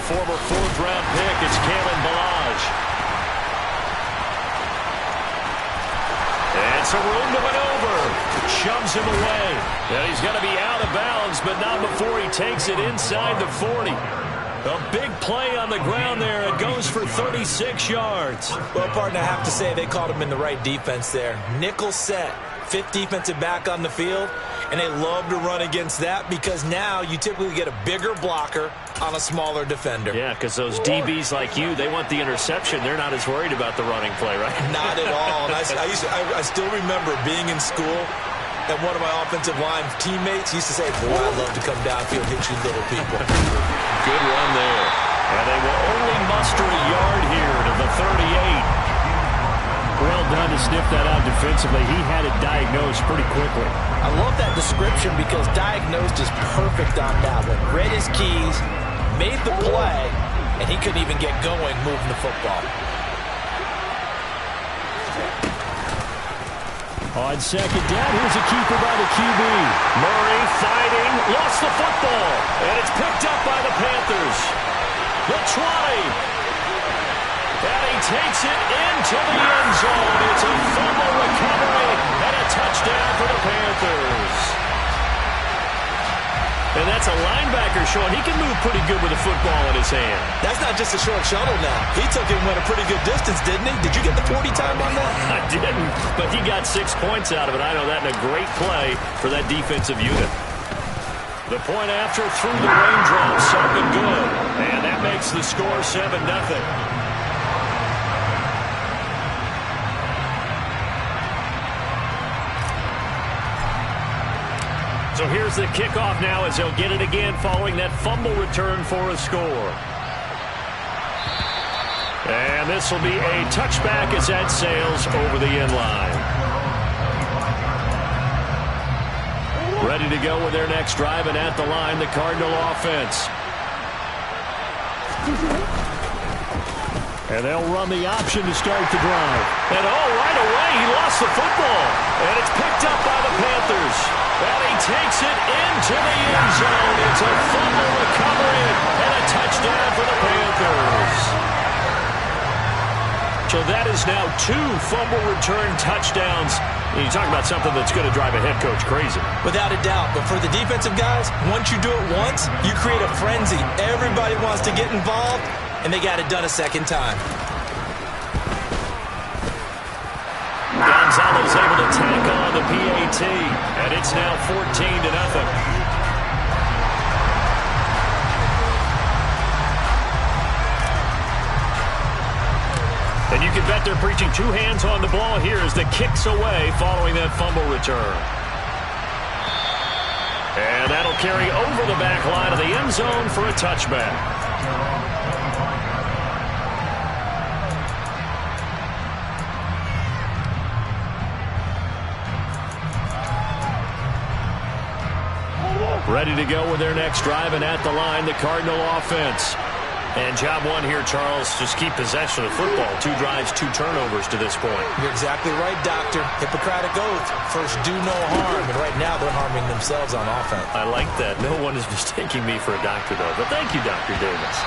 former fourth-round pick. It's Kalen Ballage. And some room to maneuver. Shoves him away. And he's going to be out of bounds, but not before he takes it inside the 40. A big play on the ground there. It goes for 36 yards. Well, partner, I have to say they called him in the right defense there. Nickel set. Fifth defensive back on the field. And they love to run against that because now you typically get a bigger blocker on a smaller defender. Yeah, because those DBs like you, they want the interception. They're not as worried about the running play, right? Not at all. And I still remember being in school, and one of my offensive line teammates used to say, boy, I love to come downfield and hit you little people. Good run there. And they will only muster a yard here to the 38. Well done to sniff that out defensively. He had it diagnosed pretty quickly. I love that description because diagnosed is perfect on that one. Read his keys, made the play, and he couldn't even get going moving the football. On second down, here's a keeper by the QB. Murray fighting, lost the football, and it's picked up by the Panthers. The try. And he takes it into the end zone. It's a fumble recovery and a touchdown for the Panthers. And that's a linebacker showing he can move pretty good with a football in his hand. That's not just a short shuttle now. He took it and went a pretty good distance, didn't he? Did you get the 40 time on that? I didn't, but he got 6 points out of it. I know that in a great play for that defensive unit. The point after through the raindrops, something good. And that makes the score 7-0. So here's the kickoff now as he'll get it again following that fumble return for a score. And this will be a touchback as that sails over the end line. Ready to go with their next drive, and at the line, the Cardinal offense. And they'll run the option to start the drive. And right away, he lost the football. And it's picked up by the Panthers. And he takes it into the end zone. It's a fumble recovery and a touchdown for the Panthers. So that is now 2 fumble return touchdowns. You talk about something that's going to drive a head coach crazy. Without a doubt. But for the defensive guys, once you do it once, you create a frenzy. Everybody wants to get involved, and they got it done a second time. Gonzalez able to tack on the PAT, and it's now 14-0. And you can bet they're preaching 2 hands on the ball here as the kick's away following that fumble return. And that'll carry over the back line of the end zone for a touchback. Ready to go with their next drive, and at the line, the Cardinal offense. And job one here, Charles, just keep possession of football. 2 drives, 2 turnovers to this point. You're exactly right, Doctor. Hippocratic oath. First, do no harm. And right now, they're harming themselves on offense. I like that. No one is mistaking me for a doctor, though. But thank you, Dr. Davis.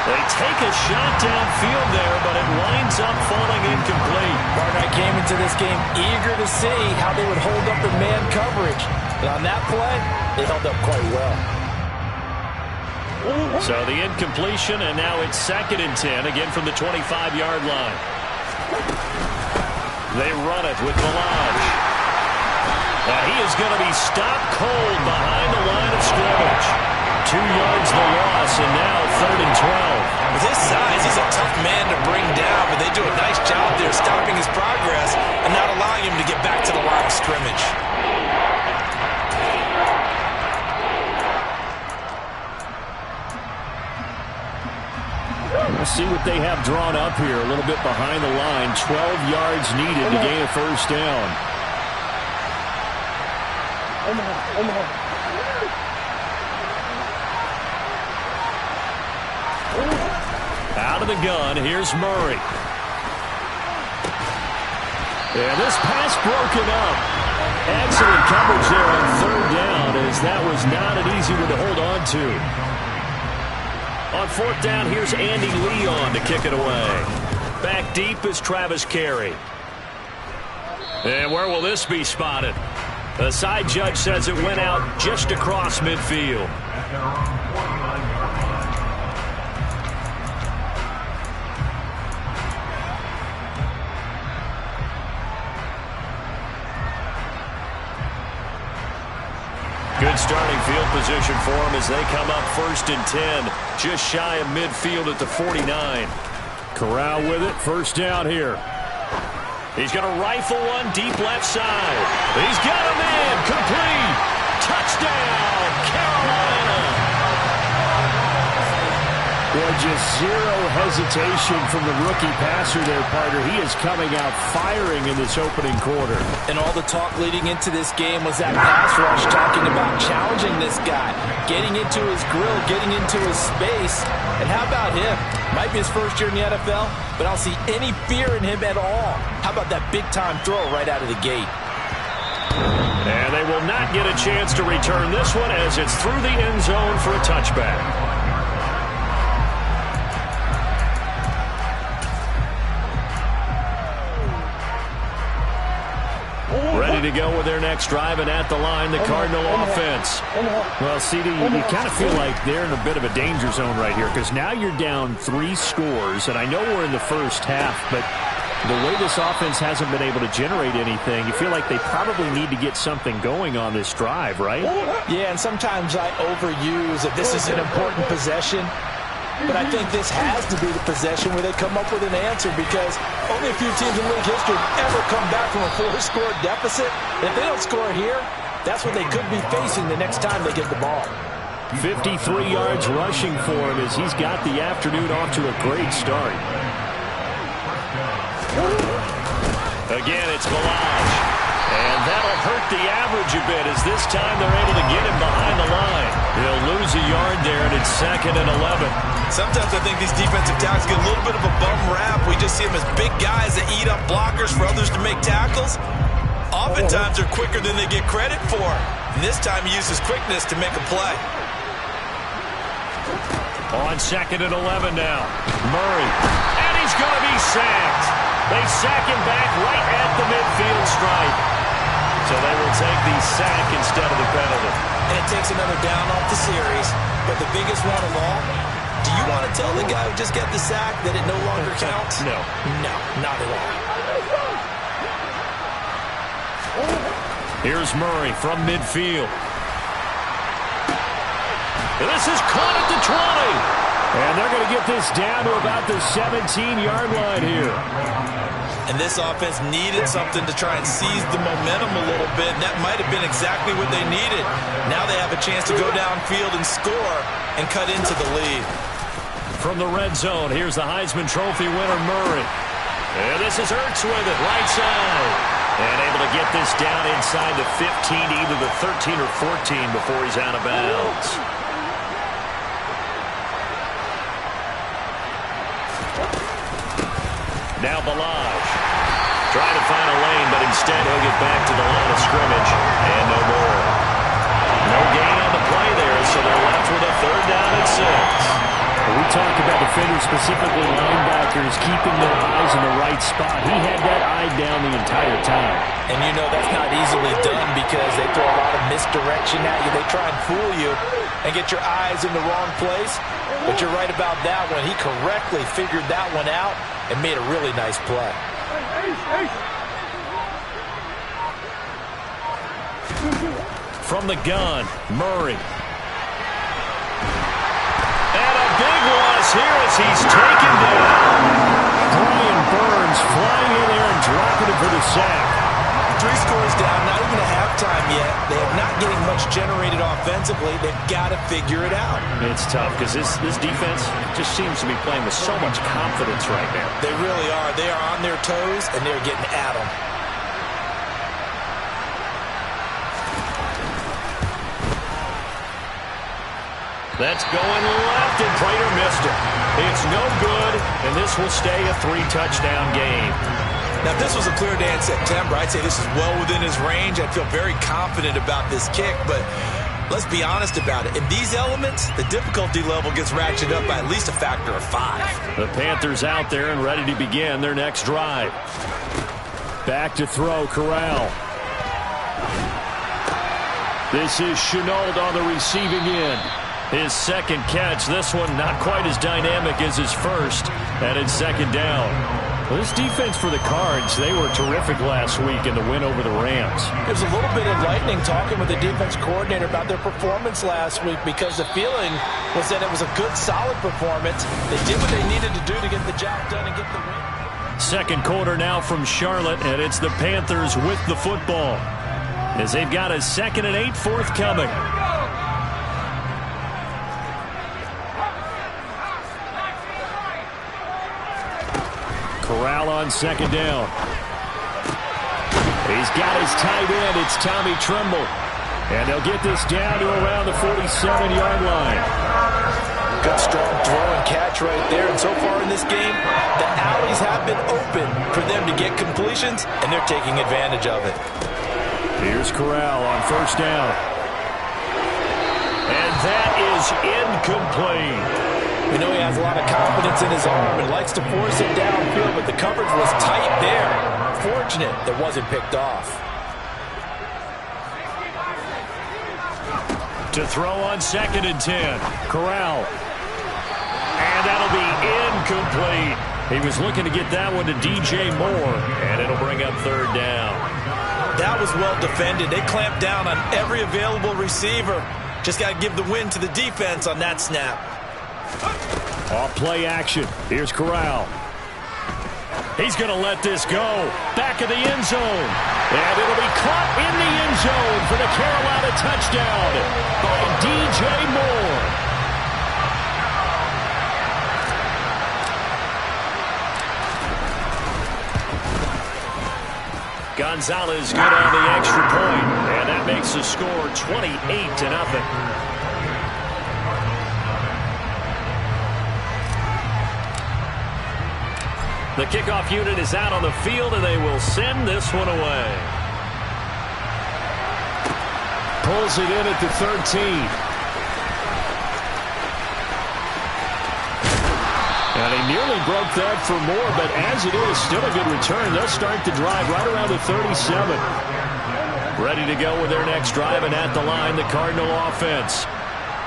They take a shot downfield there, but it winds up falling incomplete. Partner, I came into this game eager to see how they would hold up in man coverage. But on that play, they held up quite well. So the incompletion, and now it's 2nd and 10, again from the 25-yard line. They run it with Ballage. Now he is going to be stopped cold behind the line of scrimmage. 2 yards the loss, and now 3rd and 12. With his size, he's a tough man to bring down, but they do a nice job there stopping his progress and not allowing him to get back to the line of scrimmage. Let's see what they have drawn up here. A little bit behind the line. 12 yards needed to gain a first down. Out of the gun, here's Murray. And this pass broken up. Excellent coverage there on 3rd down, as that was not an easy one to hold on to. On fourth down, here's Andy Leon to kick it away. Back deep is Travis Carey. And where will this be spotted? The side judge says it went out just across midfield. Good starting field position for them as they come up 1st and 10. Just shy of midfield at the 49. Corral with it. First down here. He's going to rifle one deep left side. He's got him in. Complete. Touchdown, Carolina. Well, just zero hesitation from the rookie passer there, partner. He is coming out firing in this opening quarter. And all the talk leading into this game was that pass rush, talking about challenging this guy, getting into his grill, getting into his space. And how about him? Might be his first year in the NFL, but I don't see any fear in him at all. How about that big-time throw right out of the gate? And they will not get a chance to return this one as it's through the end zone for a touchback. Ready to go with their next drive, and at the line, the Cardinal offense. Well, CD, you kind of feel like they're in a bit of a danger zone right here because now you're down 3 scores, and I know we're in the first half, but the way this offense hasn't been able to generate anything, you feel like they probably need to get something going on this drive, right? Yeah, and sometimes I overuse that this is an important possession. But I think this has to be the possession where they come up with an answer because only a few teams in league history have ever come back from a 4-score deficit. And if they don't score here, that's what they could be facing the next time they get the ball. 53 yards rushing for him as he's got the afternoon off to a great start. Again, it's Balaj. And that'll hurt the average a bit as this time they're able to get him behind the line. He'll lose a yard there, and it's 2nd and 11. Sometimes I think these defensive tackles get a little bit of a bum rap. We just see them as big guys that eat up blockers for others to make tackles. Oftentimes they're quicker than they get credit for. And this time he uses quickness to make a play. On 2nd and 11 now. Murray. And he's going to be sacked. They sack him back right at the midfield stripe. So they will take the sack instead of the penalty. And it takes another down off the series. But the biggest one of all, do you want to tell the guy who just got the sack that it no longer counts? No. No, not at all. Here's Murray from midfield. And this is caught at the 20. And they're going to get this down to about the 17-yard line here. And this offense needed something to try and seize the momentum a little bit, and that might have been exactly what they needed. Now they have a chance to go downfield and score and cut into the lead. From the red zone, here's the Heisman Trophy winner, Murray. And this is Ertz with it, right side. And able to get this down inside the 15 to either the 13 or 14 before he's out of bounds. Now Balaj. Trying to find a lane, but instead he'll get back to the line of scrimmage. And no more. No gain on the play there, so they're left with a 3rd down and 6. We talk about defenders, specifically linebackers, keeping their eyes in the right spot. He had that eye down the entire time. And you know that's not easily done because they throw a lot of misdirection at you. They try and fool you and get your eyes in the wrong place. But you're right about that one. He correctly figured that one out and made a really nice play. From the gun, Murray. And a big loss here as he's taken down. Brian Burns flying in there and dropping it for the sack. 3 scores down, not even a halftime yet. They are not getting much generated offensively. They've got to figure it out. It's tough because this defense just seems to be playing with so much confidence right now. They really are. They are on their toes, and they're getting at them. That's going left, and Prater missed it. It's no good, and this will stay a 3-touchdown game. Now, if this was a clear day in September, I'd say this is well within his range. I'd feel very confident about this kick, but Let's be honest about it. In these elements, the difficulty level gets ratcheted up by at least a factor of 5. The Panthers out there and ready to begin their next drive. Back to throw, Corral. This is Chenault on the receiving end. His second catch. This one not quite as dynamic as his first. And it's second down. Well, this defense for the Cards, they were terrific last week in the win over the Rams. There's a little bit enlightening talking with the defense coordinator about their performance last week, because the feeling was that it was a good, solid performance. They did what they needed to do to get the job done and get the win. Second quarter now from Charlotte, and it's the Panthers with the football as they've got a 2nd and 8 forthcoming. Corral on second down. He's got his tight end. It's Tommy Tremble. And they'll get this down to around the 47-yard line. Good strong throw and catch right there. And so far in this game, the alleys have been open for them to get completions, and they're taking advantage of it. Here's Corral on first down. And that is incomplete. We know he has a lot of confidence in his arm and likes to force it downfield, but the coverage was tight there. Fortunate that wasn't picked off. To throw on 2nd and 10. Corral. And that'll be incomplete. He was looking to get that one to DJ Moore, and it'll bring up 3rd down. That was well defended. They clamped down on every available receiver. Just got to give the win to the defense on that snap. Off play action. Here's Corral. He's going to let this go. Back of the end zone. And it'll be caught in the end zone for the Carolina touchdown by DJ Moore. Gonzalez good on the extra point, and that makes the score 28-0. The kickoff unit is out on the field, and they will send this one away. Pulls it in at the 13. And he nearly broke that for more, but as it is, still a good return. They'll start the drive right around the 37. Ready to go with their next drive, and at the line, the Cardinal offense.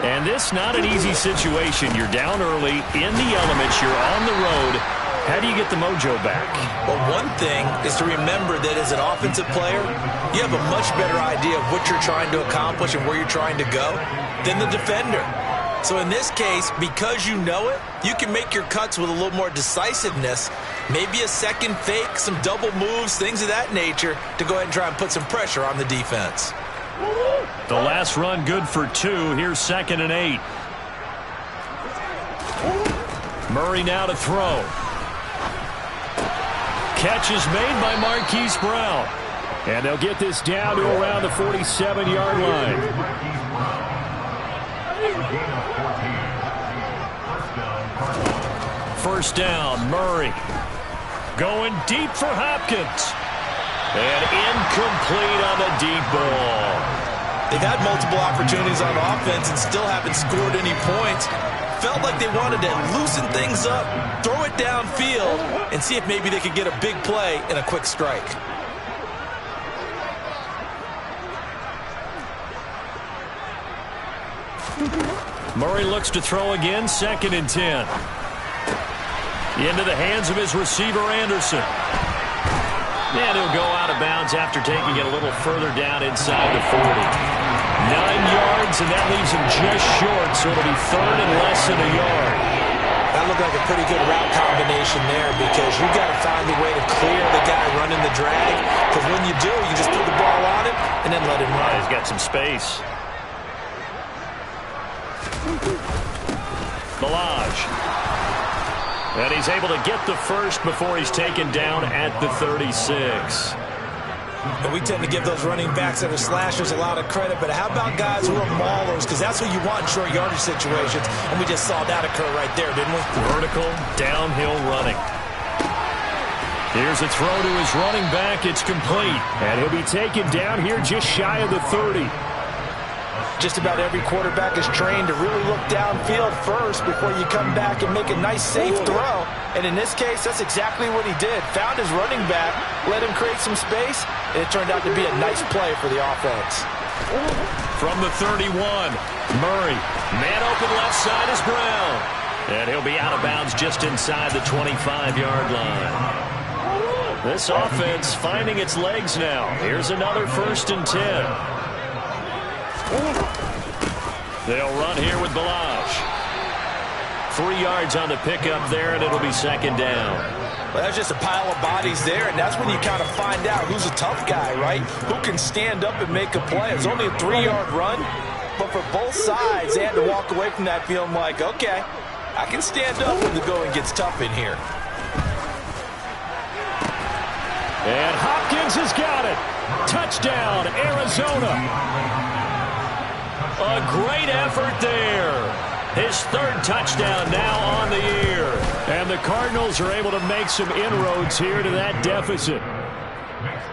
And this not an easy situation. You're down early, in the elements, you're on the road. How do you get the mojo back? Well, one thing is to remember that as an offensive player, you have a much better idea of what you're trying to accomplish and where you're trying to go than the defender. So in this case, because you know it, you can make your cuts with a little more decisiveness, maybe a second fake, some double moves, things of that nature, to go ahead and try and put some pressure on the defense. The last run good for 2. Here's 2nd and 8. Murray now to throw. Catch is made by Marquise Brown. And they'll get this down to around the 47-yard line. First down, Murray. Going deep for Hopkins. And incomplete on the deep ball. They've had multiple opportunities on offense and still haven't scored any points. Felt like they wanted to loosen things up, throw it downfield, and see if maybe they could get a big play and a quick strike. Murray looks to throw again, 2nd and 10. Into the hands of his receiver, Anderson. And he'll go out of bounds after taking it a little further down inside the 40. 9 yards, and that leaves him just short, so it'll be 3rd and less than a yard. That looked like a pretty good route combination there, because you've got to find a way to clear the guy running the drag, because when you do, you just put the ball on him and then let him run. He's got some space. Balaj. And he's able to get the first before he's taken down at the 36. And we tend to give those running backs that are slashers a lot of credit, but how about guys who are maulers? Because that's what you want in short yardage situations, and we just saw that occur right there, didn't we? Vertical, downhill running. Here's a throw to his running back. It's complete, and he'll be taken down here just shy of the 30. Just about every quarterback is trained to really look downfield first before you come back and make a nice, safe throw. And in this case, that's exactly what he did. Found his running back, let him create some space, and it turned out to be a nice play for the offense. From the 31, Murray. Man open left side is Brown. And he'll be out of bounds just inside the 25-yard line. This offense finding its legs now. Here's another 1st and 10. They'll run here with Balazs. 3 yards on the pickup there, and it'll be 2nd down. Well, that's just a pile of bodies there, and that's when you kind of find out who's a tough guy, right? Who can stand up and make a play. It's only a 3-yard run, but for both sides, they had to walk away from that feeling like, okay, I can stand up when the going gets tough in here. And Hopkins has got it. Touchdown, Arizona. A great effort there. His 3rd touchdown now on the year. And the Cardinals are able to make some inroads here to that deficit.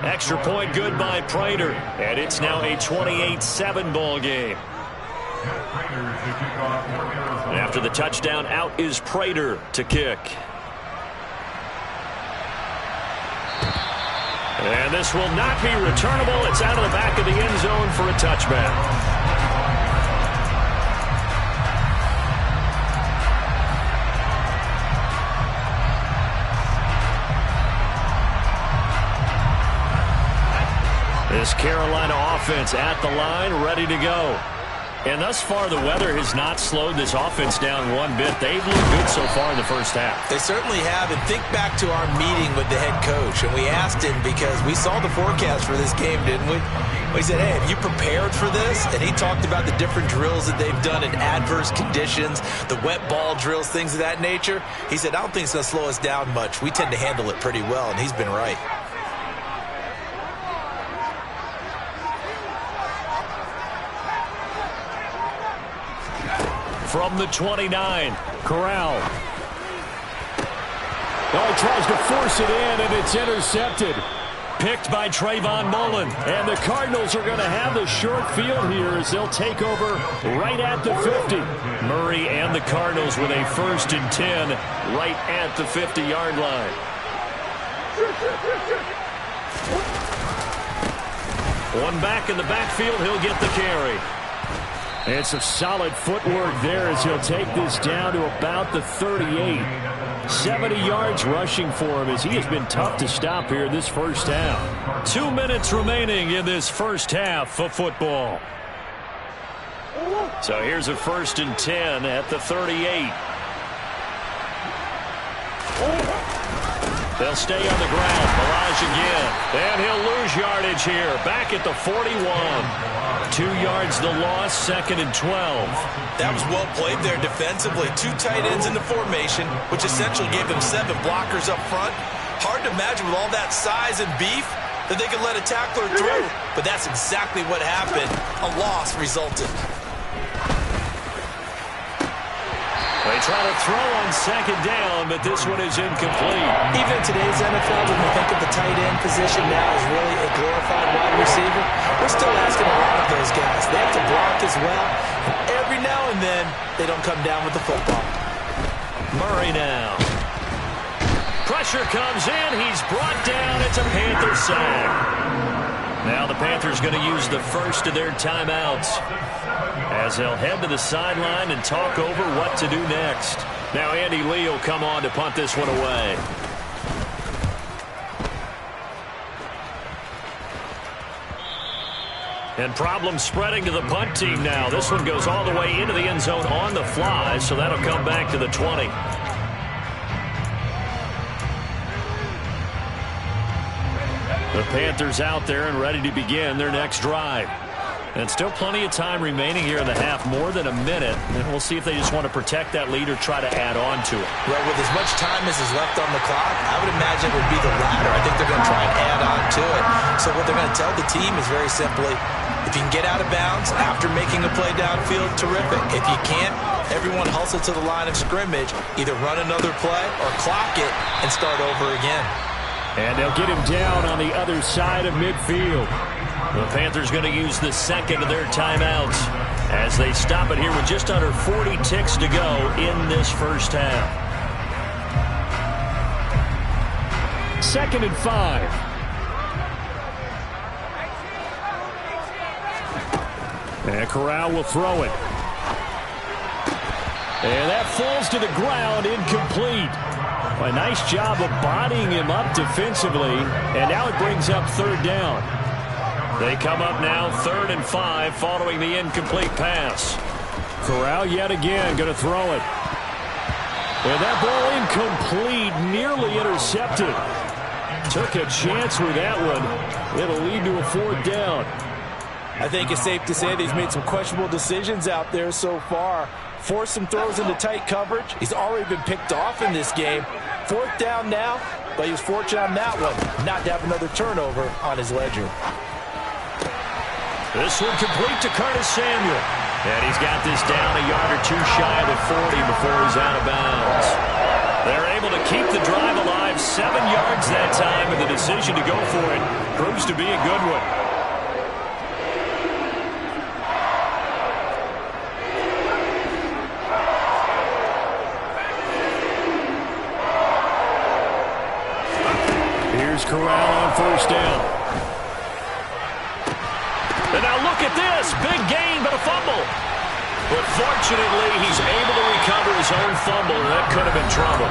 Extra point good by Prater. And it's now a 28-7 ball game. After the touchdown, out is Prater to kick. And this will not be returnable. It's out of the back of the end zone for a touchback. This Carolina offense at the line, ready to go. And thus far, the weather has not slowed this offense down one bit. They've looked good so far in the first half. They certainly have. And think back to our meeting with the head coach. And we asked him, because we saw the forecast for this game, didn't we? We said, hey, have you prepared for this? And he talked about the different drills that they've done in adverse conditions, the wet ball drills, things of that nature. He said, I don't think it's going to slow us down much. We tend to handle it pretty well, and he's been right. From the 29, Corral. Oh, he tries to force it in, and it's intercepted. picked by Trayvon Mullen. And the Cardinals are going to have the short field here as they'll take over right at the 50. Murray and the Cardinals with a 1st and 10 right at the 50-yard line. One back in the backfield, he'll get the carry. And some solid footwork there as he'll take this down to about the 38. 70 yards rushing for him as he has been tough to stop here this first half. 2 minutes remaining in this first half of football. So here's a 1st and 10 at the 38. They'll stay on the ground. Balazs again. And he'll lose yardage here. Back at the 41. 2 yards the loss, 2nd and 12. That was well played there defensively. 2 tight ends in the formation, which essentially gave them 7 blockers up front. Hard to imagine with all that size and beef that they could let a tackler through. But that's exactly what happened. A loss resulted. They try to throw on 2nd down, but this one is incomplete. Even in today's NFL, when we think of the tight end position now as really a glorified wide receiver, we're still asking a lot of those guys. They have to block as well. And every now and then, they don't come down with the football. Murray now. Pressure comes in. He's brought down. It's a Panther sack. Now the Panthers going to use the first of their timeouts as they'll head to the sideline and talk over what to do next. Now Andy Lee will come on to punt this one away. And problems spreading to the punt team now. This one goes all the way into the end zone on the fly, so that'll come back to the 20. The Panthers out there and ready to begin their next drive. And still plenty of time remaining here in the half, more than a minute. And we'll see if they just want to protect that lead or try to add on to it. Well, with as much time as is left on the clock, I would imagine it would be the latter. I think they're going to try and add on to it. So what they're going to tell the team is very simply, if you can get out of bounds after making a play downfield, terrific. If you can't, everyone hustle to the line of scrimmage, either run another play or clock it and start over again. And they'll get him down on the other side of midfield. The Panthers going to use the 2nd of their timeouts. as they stop it here with just under 40 ticks to go in this first half. 2nd and 5. And Corral will throw it. And that falls to the ground, incomplete. A nice job of bodying him up defensively, and now it brings up 3rd down. They come up now 3rd and 5 following the incomplete pass. Corral yet again going to throw it. And that ball incomplete, nearly intercepted. Took a chance with that one. It'll lead to a 4th down. I think it's safe to say that he's made some questionable decisions out there so far. Forced some throws into tight coverage. He's already been picked off in this game. 4th down now, but he was fortunate on that one not to have another turnover on his ledger. This one complete to Curtis Samuel. And he's got this down a yard or two shy of the 40 before he's out of bounds. They're able to keep the drive alive, 7 yards that time, and the decision to go for it proves to be a good one. Here's Corral on 1st down. And now look at this. Big gain, but a fumble. But fortunately, he's able to recover his own fumble, and that could have been trouble.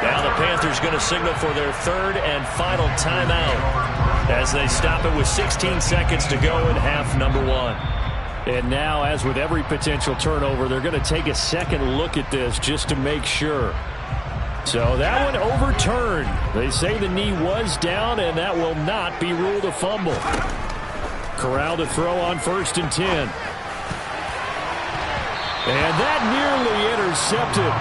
Now the Panthers going to signal for their 3rd and final timeout as they stop it with 16 seconds to go in half number 1. And now, as with every potential turnover, they're going to take a second look at this just to make sure. So that one overturned. They say the knee was down, and that will not be ruled a fumble. Corral to throw on 1st and 10. And that nearly intercepted.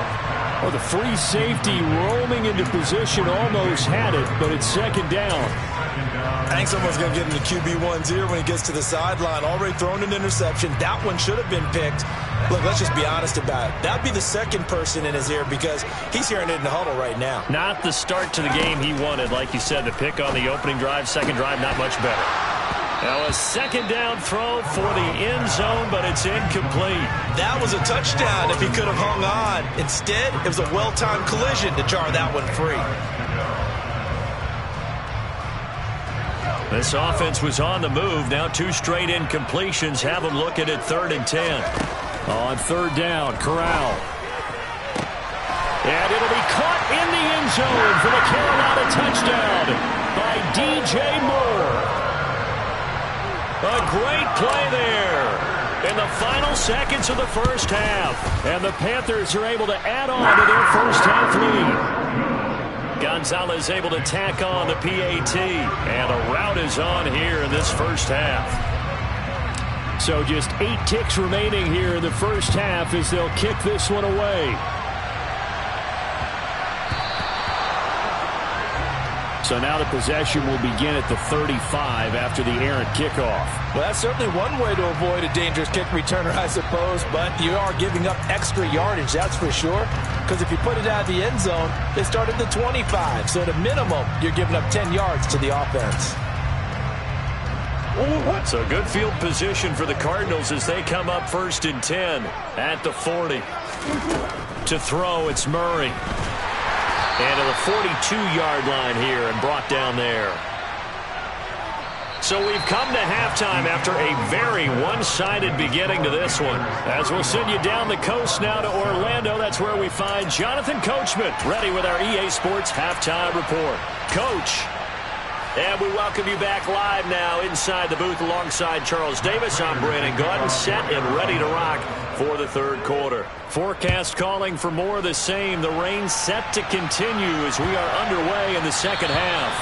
Oh, the free safety roaming into position almost had it, but it's 2nd down. I think someone's going to get in the QB1's ear when he gets to the sideline. Already thrown an interception. That one should have been picked. Look, let's just be honest about it. That would be the 2nd person in his ear because he's hearing it in the huddle right now. Not the start to the game he wanted. Like you said, the pick on the opening drive, 2nd drive, not much better. Now a 2nd down throw for the end zone, but it's incomplete. That was a touchdown if he could have hung on. Instead, it was a well-timed collision to jar that one free. This offense was on the move. Now 2 straight incompletions have them looking at 3rd and 10. On 3rd down, Corral. And it'll be caught in the end zone for the Carolina touchdown by DJ Moore. A great play there in the final seconds of the first half. And the Panthers are able to add on to their first half lead. Gonzalez able to tack on the PAT. And a rout is on here in this first half. So just 8 ticks remaining here in the first half as they'll kick this one away. So now the possession will begin at the 35 after the errant kickoff. Well, that's certainly one way to avoid a dangerous kick returner, I suppose, but you are giving up extra yardage, that's for sure. Because if you put it out of the end zone, they start at the 25. So at a minimum, you're giving up 10 yards to the offense. So good field position for the Cardinals as they come up 1st and 10 at the 40. To throw, it's Murray. And to the 42-yard line here and brought down there. So we've come to halftime after a very one-sided beginning to this one. As we'll send you down the coast now to Orlando, that's where we find Jonathan Coachman ready with our EA Sports Halftime Report. Coach. And we welcome you back live now inside the booth alongside Charles Davis. I'm Brandon Gaudin, set and ready to rock for the 3rd quarter. Forecast calling for more of the same. The rain set to continue as we are underway in the 2nd half.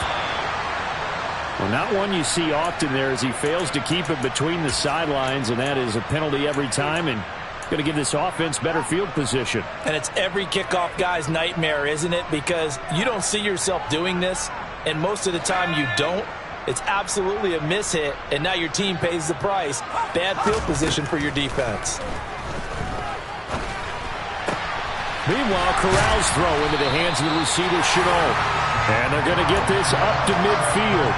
Well, not one you see often there as he fails to keep it between the sidelines, and that is a penalty every time and going to give this offense better field position. And it's every kickoff guy's nightmare, isn't it? Because you don't see yourself doing this. And most of the time you don't. It's absolutely a mishit, and now your team pays the price. Bad field position for your defense. Meanwhile, Corral's throw into the hands of the receiver, Chenault. And they're going to get this up to midfield.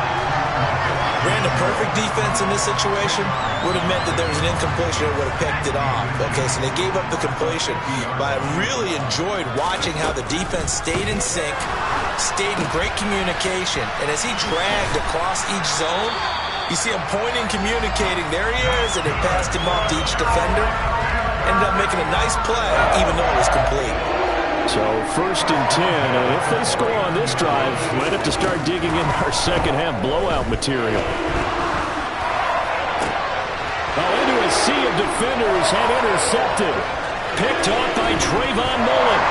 Ran the perfect defense in this situation would have meant that there was an incompletion that would have picked it off. Okay, so they gave up the completion. But I really enjoyed watching how the defense stayed in sync, stayed in great communication. And as he dragged across each zone, you see him pointing, communicating. There he is, and it passed him off to each defender. Ended up making a nice play, even though it was complete. So 1st and 10, and if they score on this drive, might have to start digging in our second half blowout material. Into a sea of defenders and intercepted. Picked off by Trayvon Mullen.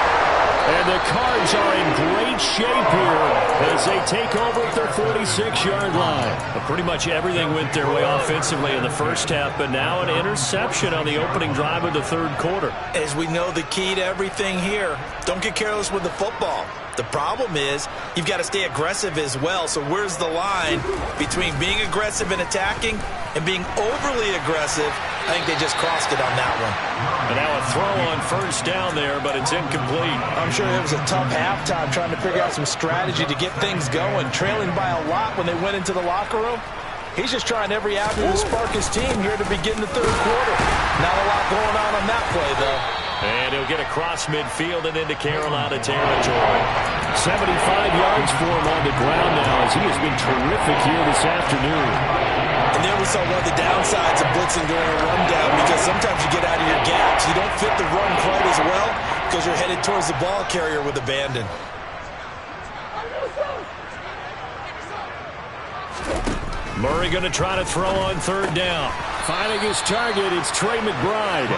And the Cards are in great shape here as they take over at their 46-yard line. But pretty much everything went their way offensively in the first half, but now an interception on the opening drive of the third quarter. As we know, the key to everything here, don't get careless with the football. The problem is you've got to stay aggressive as well. So where's the line between being aggressive and attacking and being overly aggressive? I think they just crossed it on that one. And now a throw on first down there, but it's incomplete. I'm sure it was a tough halftime trying to figure out some strategy to get things going, trailing by a lot when they went into the locker room. He's just trying every avenue to spark his team here to begin the third quarter. Not a lot going on that play, though. And he'll get across midfield and into Carolina territory. 75 yards for him on the ground now as he has been terrific here this afternoon. And there we saw one of the downsides of blitzing during a rundown, because sometimes you get out of your gaps. You don't fit the run quite as well because you're headed towards the ball carrier with abandon. Murray going to try to throw on third down. Finding his target, it's Trey McBride.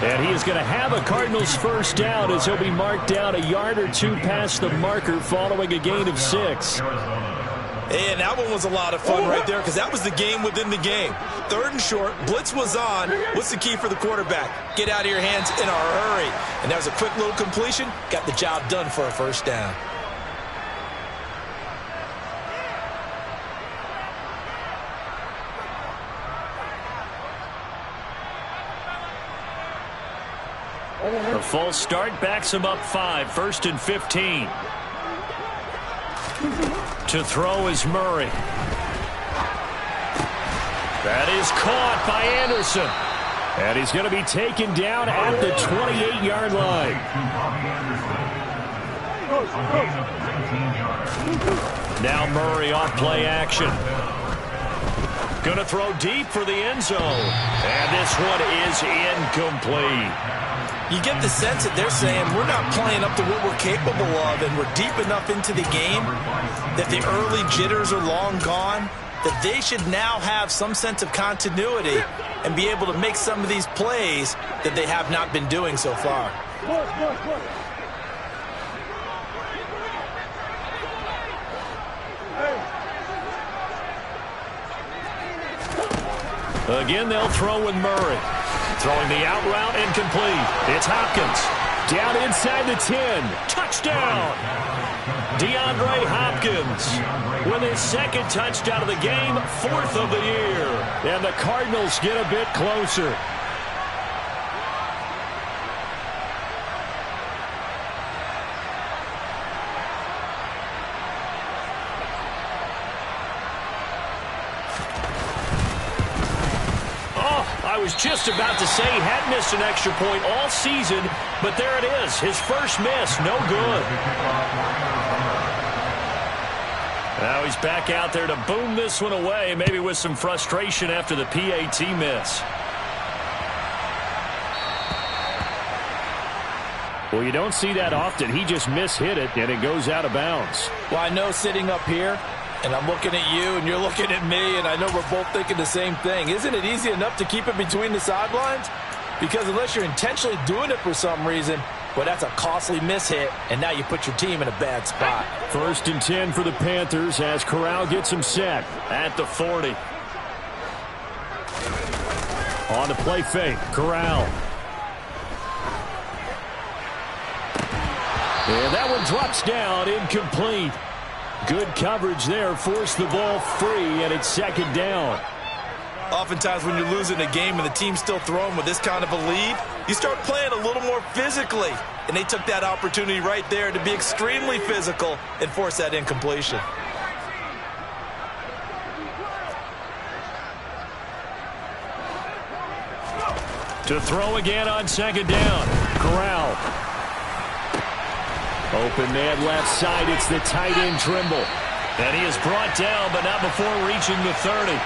And he is going to have a Cardinals first down as he'll be marked down a yard or two past the marker following a gain of 6. And that one was a lot of fun right there because that was the game within the game. 3rd and short, blitz was on. What's the key for the quarterback? Get out of your hands in a hurry. And that was a quick little completion. Got the job done for a first down. A false start backs him up 5. 1st and 15. To throw is Murray. That is caught by Anderson. And he's going to be taken down at the 28-yard line. Now Murray off play action. Going to throw deep for the end zone. And this one is incomplete. You get the sense that they're saying we're not playing up to what we're capable of, and we're deep enough into the game that the early jitters are long gone, that they should now have some sense of continuity and be able to make some of these plays that they have not been doing so far. Again, they'll throw with Murray. Throwing the out route incomplete. It's Hopkins. Down inside the 10. Touchdown! DeAndre Hopkins with his 2nd touchdown of the game, 4th of the year. And the Cardinals get a bit closer. I was just about to say he hadn't missed an extra point all season, but there it is. His first miss, no good. Now he's back out there to boom this one away, maybe with some frustration after the PAT miss. Well, you don't see that often. He just mishit it, and it goes out of bounds. Well, I know sitting up here, and I'm looking at you, and you're looking at me, and I know we're both thinking the same thing. Isn't it easy enough to keep it between the sidelines? Because unless you're intentionally doing it for some reason, well, that's a costly mishit, and now you put your team in a bad spot. 1st and 10 for the Panthers as Corral gets him set at the 40. On the play fake, Corral. And that one drops down, incomplete. Good coverage there, forced the ball free, and it's 2nd down. Oftentimes when you're losing a game and the team's still throwing with this kind of a lead, you start playing a little more physically. And they took that opportunity right there to be extremely physical and force that incompletion. To throw again on second down. Corral. Open man left side. It's the tight end Trimble. And he is brought down, but not before reaching the 30.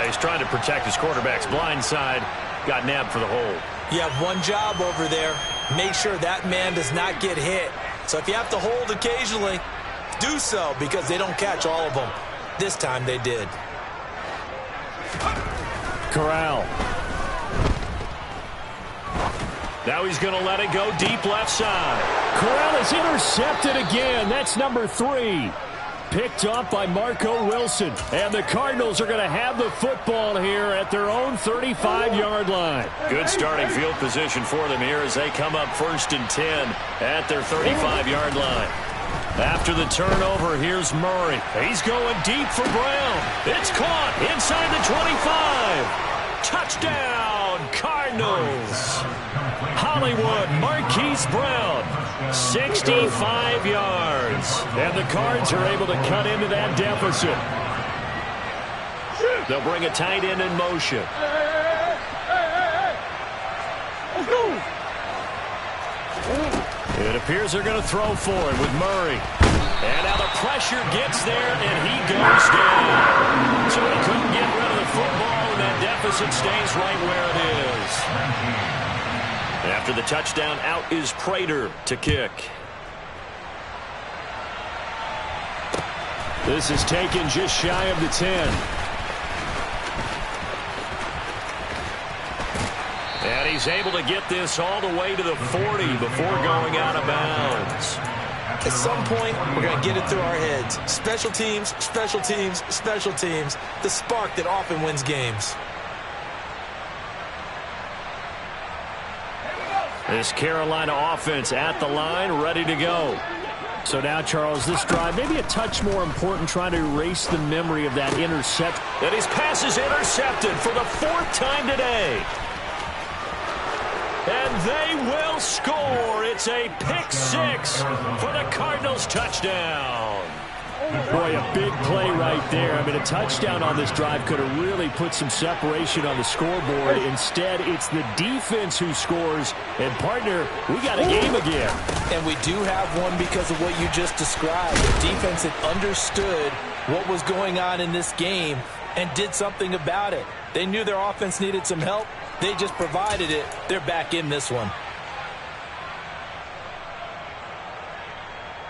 He's trying to protect his quarterback's blind side. Got nabbed for the hole. You have one job over there. Make sure that man does not get hit. So if you have to hold occasionally, do so, because they don't catch all of them. This time they did. Corral. Now he's going to let it go deep left side. Corral is intercepted again. That's number 3. Picked off by Marco Wilson. And the Cardinals are going to have the football here at their own 35-yard line. Good starting field position for them here as they come up 1st and 10 at their 35-yard line. After the turnover, here's Murray. He's going deep for Brown. It's caught inside the 25. Touchdown, Cardinals. Hollywood, Marquise Brown, 65 yards. And the Cards are able to cut into that deficit. They'll bring a tight end in motion. It appears they're going to throw for it with Murray. And now the pressure gets there, and he goes down. So he couldn't get rid of the football, and that deficit stays right where it is. After the touchdown, out is Prater to kick. This is taken just shy of the 10. And he's able to get this all the way to the 40 before going out of bounds. At some point, we're going to get it through our heads. Special teams, special teams, special teams. The spark that often wins games. This Carolina offense at the line, ready to go. So now, Charles, this drive maybe a touch more important, trying to erase the memory of that interception. And his pass is intercepted for the 4th time today. And they will score. It's a pick 6 for the Cardinals touchdown. Boy, a big play right there. I mean, a touchdown on this drive could have really put some separation on the scoreboard. Instead, it's the defense who scores. And, partner, we got a game again. And we do have one because of what you just described. The defense had understood what was going on in this game and did something about it. They knew their offense needed some help. They just provided it. They're back in this one.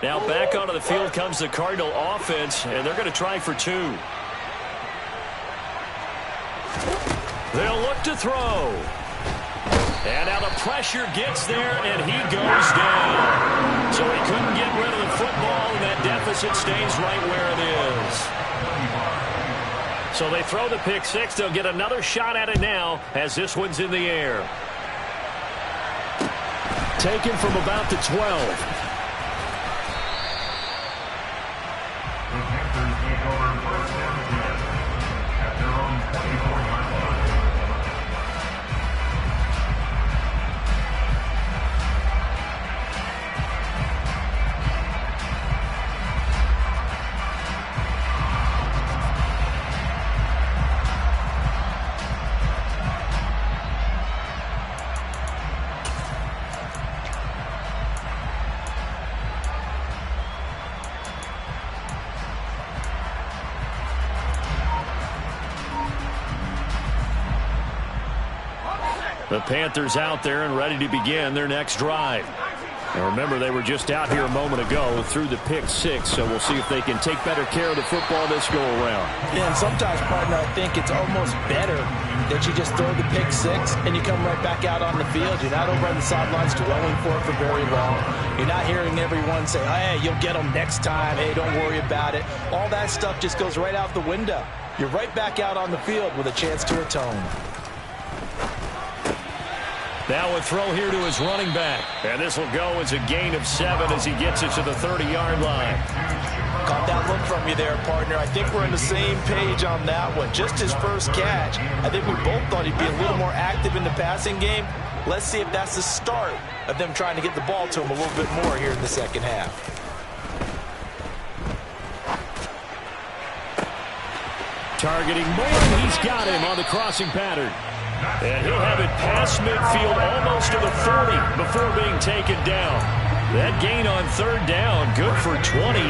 Now back onto the field comes the Cardinal offense, and they're going to try for 2. They'll look to throw. And now the pressure gets there, and he goes down. So he couldn't get rid of the football, and that deficit stays right where it is. So they throw the pick 6. They'll get another shot at it now as this one's in the air. Taken from about the 12. The Panthers take over 1st and 10 at their own 24-yard line. The Panthers out there and ready to begin their next drive. And remember, they were just out here a moment ago through the pick 6, so we'll see if they can take better care of the football this go-around. Yeah, and sometimes, partner, I think it's almost better that you just throw the pick 6 and you come right back out on the field. You're not over on the sidelines dwelling for it for very long. You're not hearing everyone say, hey, you'll get them next time. Hey, don't worry about it. All that stuff just goes right out the window. You're right back out on the field with a chance to atone. Now a throw here to his running back. And this will go as a gain of 7 as he gets it to the 30-yard line. Caught that look from you there, partner. I think we're on the same page on that one. Just his first catch. I think we both thought he'd be a little more active in the passing game. Let's see if that's the start of them trying to get the ball to him a little bit more here in the second half. Targeting Moore, he's got him on the crossing pattern. And he'll have it past midfield almost to the 40 before being taken down. That gain on third down, good for 28.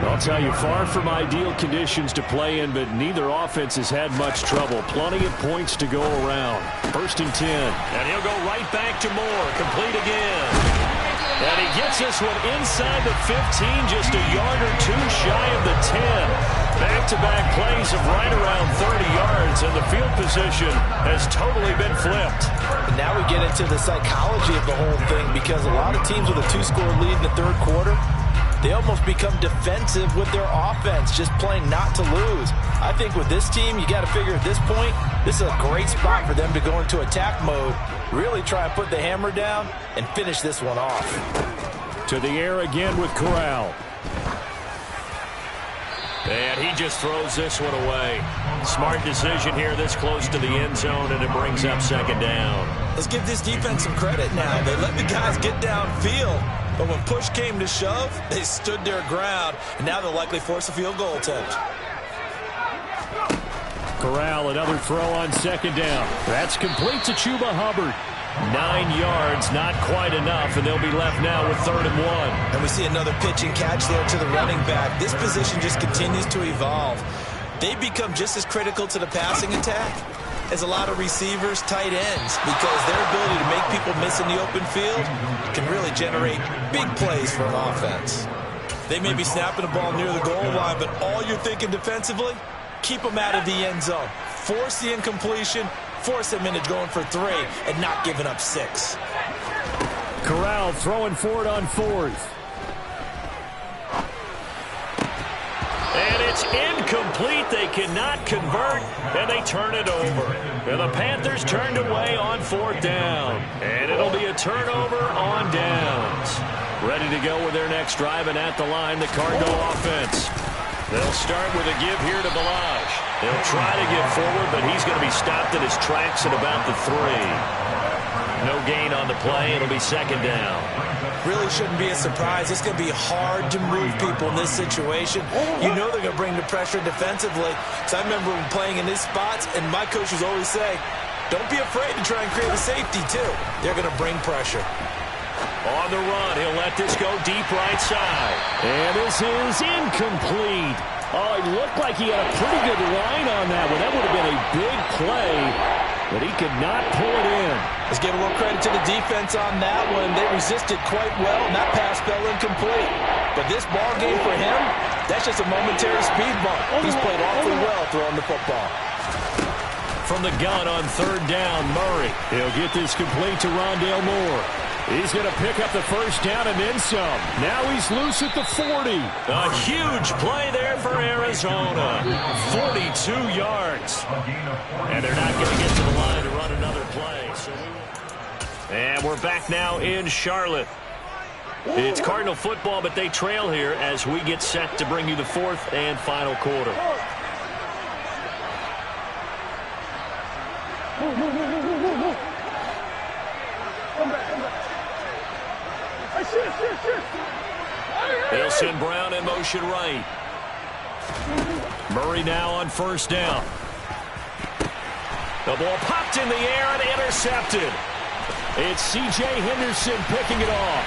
I'll tell you, far from ideal conditions to play in, but neither offense has had much trouble. Plenty of points to go around. 1st and 10. And he'll go right back to Moore. Complete again. And he gets this one inside the 15, just a yard or two shy of the 10. Back-to-back plays of right around 30 yards, and the field position has totally been flipped. And now we get into the psychology of the whole thing, because a lot of teams with a 2-score lead in the third quarter, they almost become defensive with their offense, just playing not to lose. I think with this team, you got to figure at this point, this is a great spot for them to go into attack mode, really try and put the hammer down and finish this one off. To the air again with Corral. And he just throws this one away. Smart decision here this close to the end zone, and it brings up 2nd down. Let's give this defense some credit now. They let the guys get downfield, but when push came to shove, they stood their ground, and now they'll likely force a field goal attempt. Corral, another throw on 2nd down. That's complete to Chuba Hubbard. 9 yards, not quite enough, and they'll be left now with 3rd and 1. And we see another pitch and catch there to the running back. This position just continues to evolve. They become just as critical to the passing attack as a lot of receivers, tight ends, because their ability to make people miss in the open field can really generate big plays for an offense. They may be snapping the ball near the goal line, but all you're thinking defensively, keep them out of the end zone. Force the incompletion, force them into going for 3, and not giving up 6. Corral throwing for it on 4th. And it's incomplete. They cannot convert, and they turn it over. And the Panthers turned away on 4th down. And it'll be a turnover on downs. Ready to go with their next drive, and at the line, the Cardinal offense. They'll start with a give here to Balazs. They'll try to get forward, but he's going to be stopped in his tracks at about the 3. No gain on the play. It'll be 2nd down. Really shouldn't be a surprise. It's going to be hard to move people in this situation. You know they're going to bring the pressure defensively. So I remember playing in these spots, and my coaches always say, don't be afraid to try and create a safety, too. They're going to bring pressure. On the run, he'll let this go deep right side. And this is incomplete. Oh, it looked like he had a pretty good line on that one. That would have been a big play, but he could not pull it in. Let's give a little credit to the defense on that one. They resisted quite well, and that pass fell incomplete. But this ball game for him, that's just a momentary speed bump. He's played awfully well throwing the football. From the gun on 3rd down, Murray. He'll get this complete to Rondale Moore. He's going to pick up the 1st down and then some. Now he's loose at the 40. A huge play there for Arizona. 42 yards. And they're not going to get to the line to run another play. And we're back now in Charlotte. It's Cardinal football, but they trail here as we get set to bring you the 4th and final quarter. They'll send Brown in motion right. Murray now on 1st down. The ball popped in the air and intercepted. It's C.J. Henderson picking it off.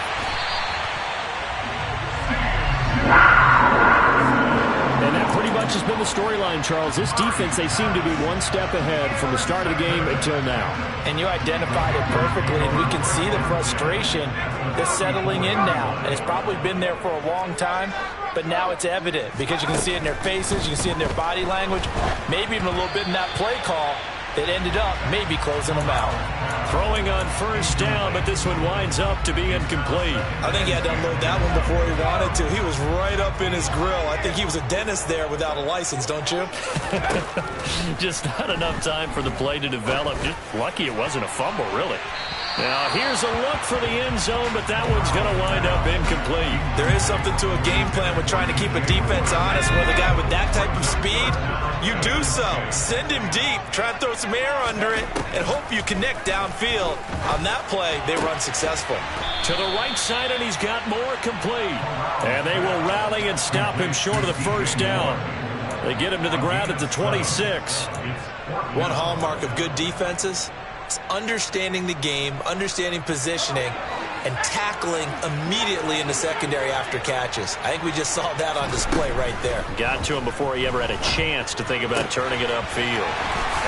And that pretty much has been the storyline, Charles. This defense, they seem to be one step ahead from the start of the game until now. And you identified it perfectly, and we can see the frustration that's settling in now. And it's probably been there for a long time, but now it's evident because you can see it in their faces, you can see it in their body language, maybe even a little bit in that play call that ended up maybe closing them out. Throwing on 1st down, but this one winds up to be incomplete. I think he had to unload that one before he wanted to. He was right up in his grill. I think he was a dentist there without a license, don't you? Just not enough time for the play to develop. Just lucky it wasn't a fumble, really. Now, here's a look for the end zone, but that one's going to wind up incomplete. There is something to a game plan with trying to keep a defense honest. With a guy with that type of speed, you do so. Send him deep, try and throw some air under it, and hope you connect downfield. On that play, they run successful. To the right side, and he's got more complete. And they will rally and stop him short of the 1st down. They get him to the ground at the 26. One hallmark of good defenses is understanding the game, understanding positioning, and tackling immediately in the secondary after catches. I think we just saw that on display right there. Got to him before he ever had a chance to think about turning it upfield.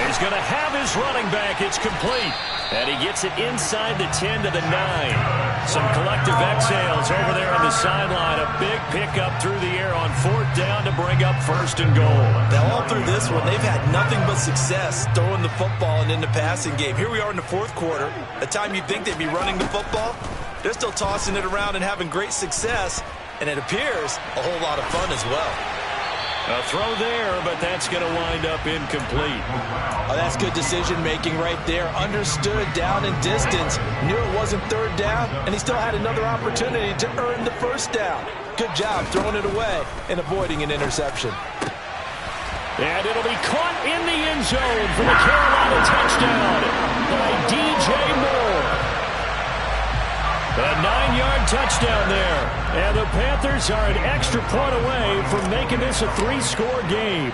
He's going to have his running back. It's complete. And he gets it inside the 10 to the 9. Some collective exhales over there on the sideline. A big pickup through the air on 4th down to bring up 1st and goal. Now, all through this one, they've had nothing but success throwing the football and in the passing game. Here we are in the 4th quarter. The time you'd think they'd be running the football, they're still tossing it around and having great success. And it appears a whole lot of fun as well. A throw there, but that's going to wind up incomplete. Oh, that's good decision-making right there. Understood down and distance. Knew it wasn't 3rd down, and he still had another opportunity to earn the 1st down. Good job throwing it away and avoiding an interception. And it'll be caught in the end zone for the Carolina touchdown by DJ Moore. A 9-yard touchdown there. And the Panthers are an extra point away from making this a 3-score game.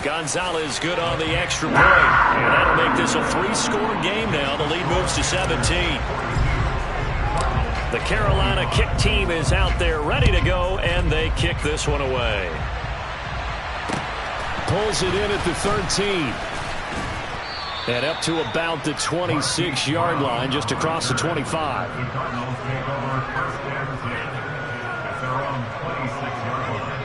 Gonzalez good on the extra point. And that'll make this a 3-score game now. The lead moves to 17. The Carolina kick team is out there ready to go, and they kick this one away. Pulls it in at the 13. And up to about the 26-yard line, just across the 25. The Cardinals take over 1st and 10 at their own 26-yard line.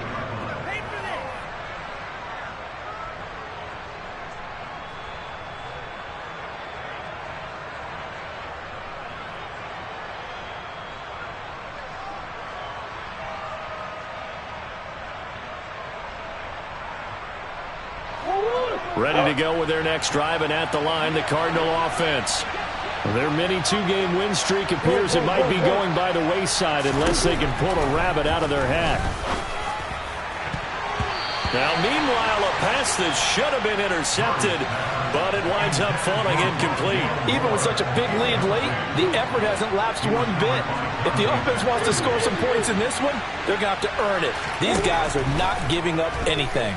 Ready to go with their next drive, and at the line, the Cardinal offense. Their mini 2-game win streak appears it might be going by the wayside unless they can pull a rabbit out of their hat. Now, meanwhile, a pass that should have been intercepted, but it winds up falling incomplete. Even with such a big lead late, the effort hasn't lapsed one bit. If the offense wants to score some points in this one, they're going to have to earn it. These guys are not giving up anything.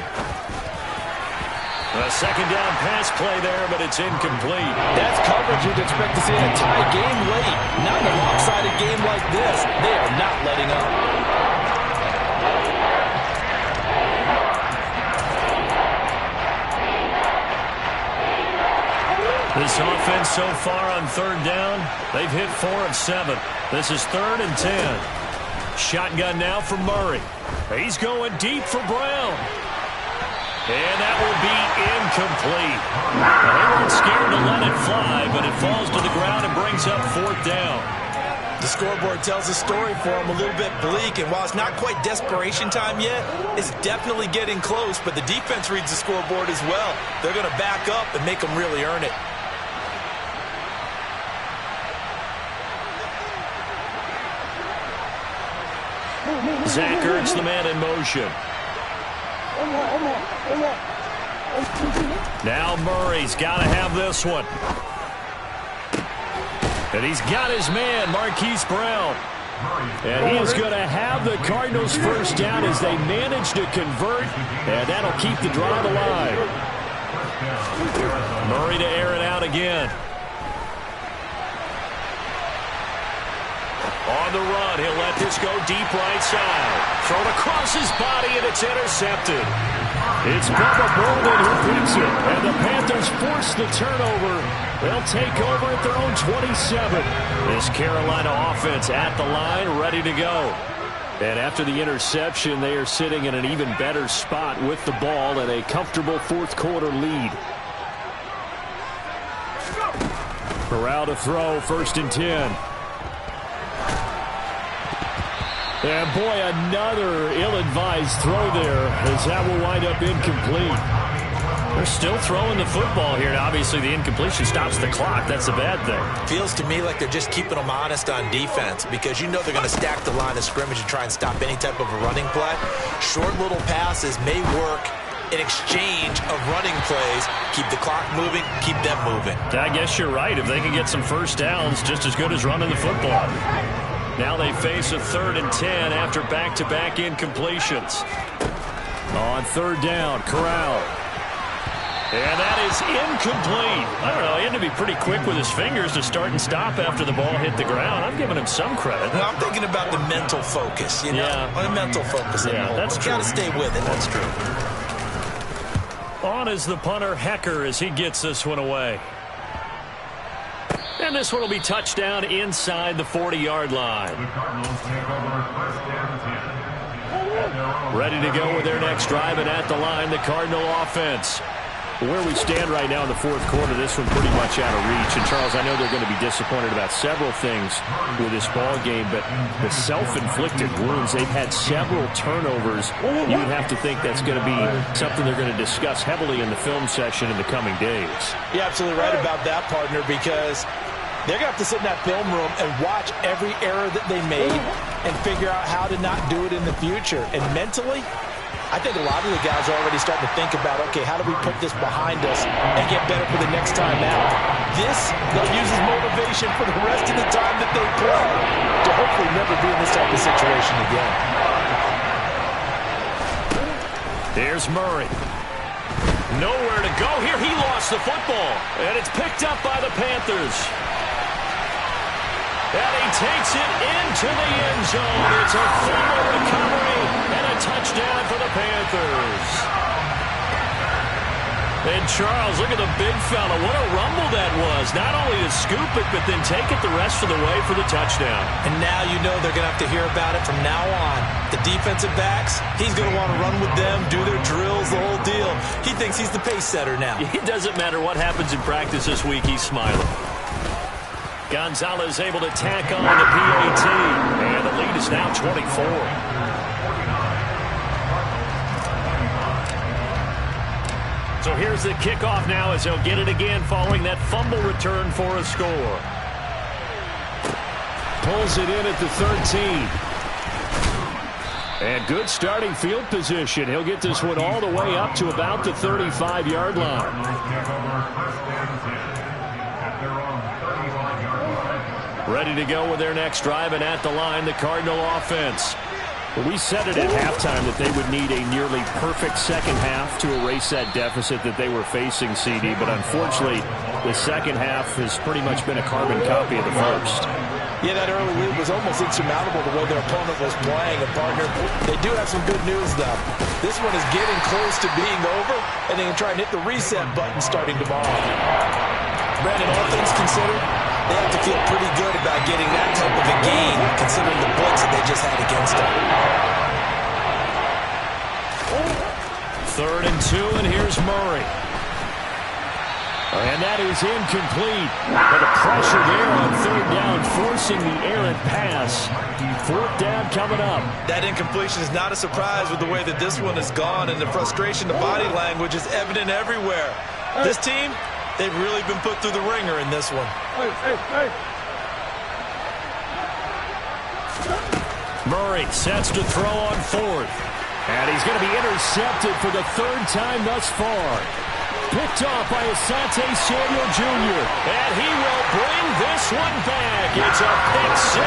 A 2nd down pass play there, but it's incomplete. That's coverage you'd expect to see in a tie game late. Not in a lopsided game like this. They are not letting up. This offense so far on 3rd down, they've hit 4 of 7. This is 3rd and 10. Shotgun now for Murray. He's going deep for Brown. And that will be incomplete. They weren't scared to let it fly, but it falls to the ground and brings up 4th down. The scoreboard tells a story for them, a little bit bleak, and while it's not quite desperation time yet, it's definitely getting close, but the defense reads the scoreboard as well. They're going to back up and make them really earn it. Zach Ertz, the man in motion. Now Murray's got to have this one. And he's got his man, Marquise Brown. And he is going to have the Cardinals' 1st down as they manage to convert, and that'll keep the drive alive. Murray to air it out again. On the run, he'll let this go deep right side. Thrown across his body, and it's intercepted. It's Bubba Bolden who picks it, and the Panthers force the turnover. They'll take over at their own 27. This Carolina offense at the line, ready to go. And after the interception, they are sitting in an even better spot with the ball and a comfortable 4th quarter lead. Corral to throw, 1st and 10. And boy, another ill-advised throw there, as that will wind up incomplete. They're still throwing the football here, and obviously the incompletion stops the clock. That's a bad thing. Feels to me like they're just keeping them honest on defense, because you know they're going to stack the line of scrimmage and try and stop any type of a running play. Short little passes may work in exchange of running plays. Keep the clock moving, keep them moving. I guess you're right. If they can get some 1st downs, just as good as running the football. Now they face a 3rd and 10 after back-to-back incompletions. On 3rd down, Corral. And that is incomplete. I don't know, he had to be pretty quick with his fingers to start and stop after the ball hit the ground. I'm giving him some credit. Well, I'm thinking about the mental focus, you know? Yeah. The mental focus. Yeah, that's true. Got to stay with it. That's true. On is the punter, Hecker, as he gets this one away. And this one will be touchdown inside the 40-yard line. The Cardinals take over 1st and 10. Ready to go with their next drive, and at the line, the Cardinal offense. Where we stand right now in the 4th quarter, this one pretty much out of reach. And, Charles, I know they're going to be disappointed about several things with this ball game, but the self-inflicted wounds, they've had several turnovers. You would have to think that's going to be something they're going to discuss heavily in the film session in the coming days. You're absolutely right about that, partner, because they're going to have to sit in that film room and watch every error that they made and figure out how to not do it in the future. And mentally, I think a lot of the guys are already starting to think about, okay, how do we put this behind us and get better for the next time out? This, they'll use as motivation for the rest of the time that they play to hopefully never be in this type of situation again. Here's Murray. Nowhere to go here. He lost the football, and it's picked up by the Panthers. And he takes it into the end zone. It's a fumble recovery and a touchdown for the Panthers. And Charles, look at the big fella. What a rumble that was. Not only to scoop it, but then take it the rest of the way for the touchdown. And now you know they're going to have to hear about it from now on. The defensive backs, he's going to want to run with them, do their drills, the whole deal. He thinks he's the pace setter now. It doesn't matter what happens in practice this week. He's smiling. Gonzalez able to tack on the PAT. And the lead is now 24. So here's the kickoff now as they'll get it again following that fumble return for a score. Pulls it in at the 13. And good starting field position. He'll get this one all the way up to about the 35-yard line. Ready to go with their next drive, and at the line, the Cardinal offense. We said it at halftime that they would need a nearly perfect second half to erase that deficit that they were facing, CD, but unfortunately, the second half has pretty much been a carbon copy of the first. Yeah, that early lead was almost insurmountable the way their opponent was playing. And, partner, they do have some good news, though. This one is getting close to being over, and they can try and hit the reset button starting tomorrow. Brandon, all things considered, they have to feel pretty good about getting that type of a gain, considering the blitz that they just had against them. 3rd and 2, and here's Murray. And that is incomplete. But the pressure there on 3rd down, forcing the errant pass. 4th down coming up. That incompletion is not a surprise with the way that this one has gone, and the frustration, the body language is evident everywhere. This team, they've really been put through the ringer in this one. Murray sets to throw on 4th. And he's going to be intercepted for the 3rd time thus far. Picked off by Asante Samuel Jr. And he will bring this one back. It's a pick 6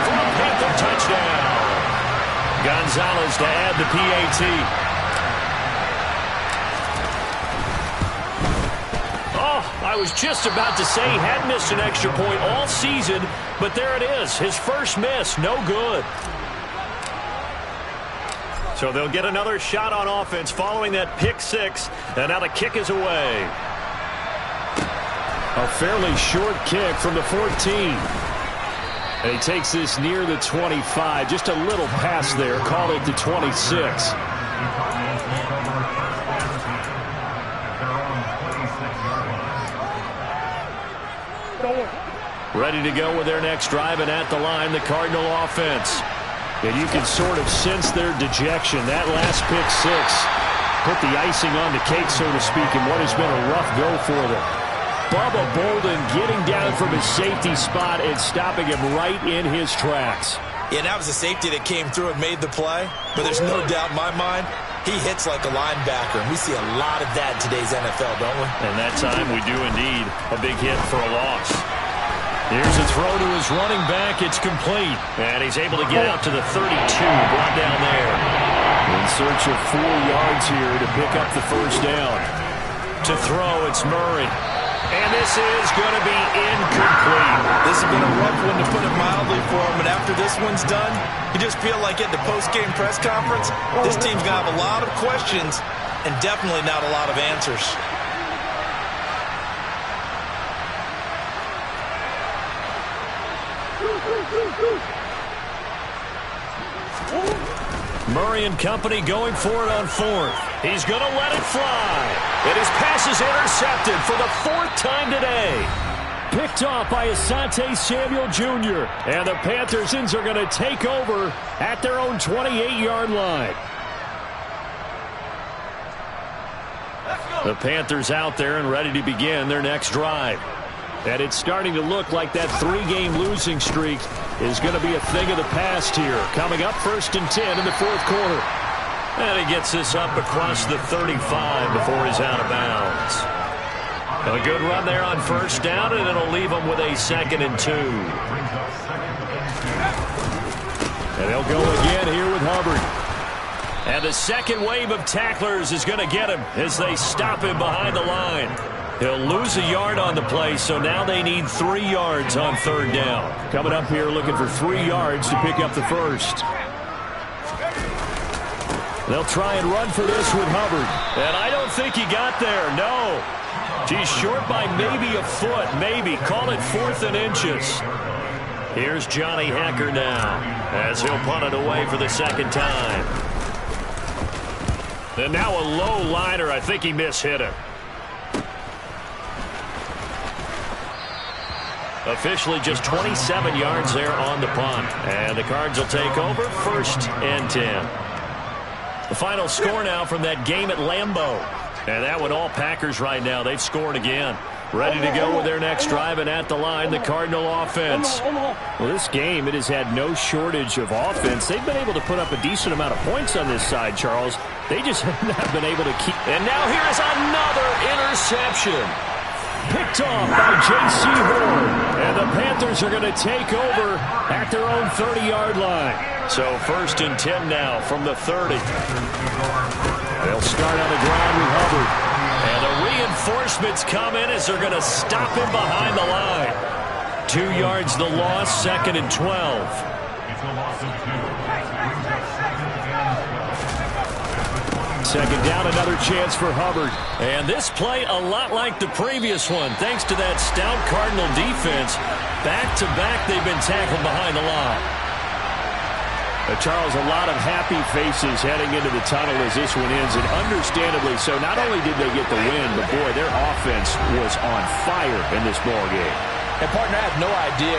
for a Panther touchdown. Gonzalez to add the PAT. I was just about to say he had missed an extra point all season, but there it is. His first miss, no good. So they'll get another shot on offense following that pick 6, and now the kick is away. A fairly short kick from the 14. And he takes this near the 25. Just a little pass there. Call it the 26. Ready to go with their next drive, and at the line, the Cardinal offense. And you can sort of sense their dejection. That last pick 6 put the icing on the cake, so to speak, in what has been a rough go for them. Bubba Bolden getting down from his safety spot and stopping him right in his tracks. Yeah, that was a safety that came through and made the play, but there's no doubt in my mind he hits like a linebacker, and we see a lot of that in today's NFL, don't we? And that time we do indeed. A big hit for a loss. Here's a throw to his running back. It's complete. And he's able to get out to the 32. Brought down there. In search of 4 yards here to pick up the first down. To throw, it's Murray. And this is going to be incomplete. This has been a rough one, to put it mildly, for him. But after this one's done, you just feel like at the post-game press conference, this team's going to have a lot of questions and definitely not a lot of answers. Murray and company going for it on 4th. He's going to let it fly. And his pass is intercepted for the 4th time today. Picked off by Asante Samuel Jr. And the Panthers are going to take over at their own 28-yard line. The Panthers out there and ready to begin their next drive. And it's starting to look like that 3-game losing streak is going to be a thing of the past here. Coming up 1st and 10 in the 4th quarter. And he gets this up across the 35 before he's out of bounds. A good run there on 1st down, and it'll leave him with a 2nd and 2. And they'll go again here with Hubbard. And the second wave of tacklers is going to get him as they stop him behind the line. He'll lose a yard on the play, so now they need 3 yards on 3rd down. Coming up here looking for 3 yards to pick up the first. They'll try and run for this with Hubbard. And I don't think he got there, no. He's short by maybe a foot, maybe. Call it 4th and inches. Here's Johnny Hecker now as he'll punt it away for the 2nd time. And now a low liner. I think he mishit him. Officially just 27 yards there on the punt. And the Cards will take over 1st and 10. The final score now from that game at Lambeau. And that one all Packers right now. They've scored again. Ready to go with their next drive, and at the line, the Cardinal offense. Well, this game, it has had no shortage of offense. They've been able to put up a decent amount of points on this side, Charles. They just have not been able to keep. And now here is another interception. Picked off by J.C. Horn. And the Panthers are going to take over at their own 30-yard line. So 1st and 10 now from the 30. They'll start on the ground with Hubbard. And the reinforcements come in as they're going to stop him behind the line. 2 yards the loss, 2nd and 12. Second down, another chance for Hubbard. And this play a lot like the previous one. Thanks to that stout Cardinal defense. Back-to-back, they've been tackled behind the line. Charles, a lot of happy faces heading into the tunnel as this one ends, and understandably so. Not only did they get the win, but boy, their offense was on fire in this ball game. And partner, I have no idea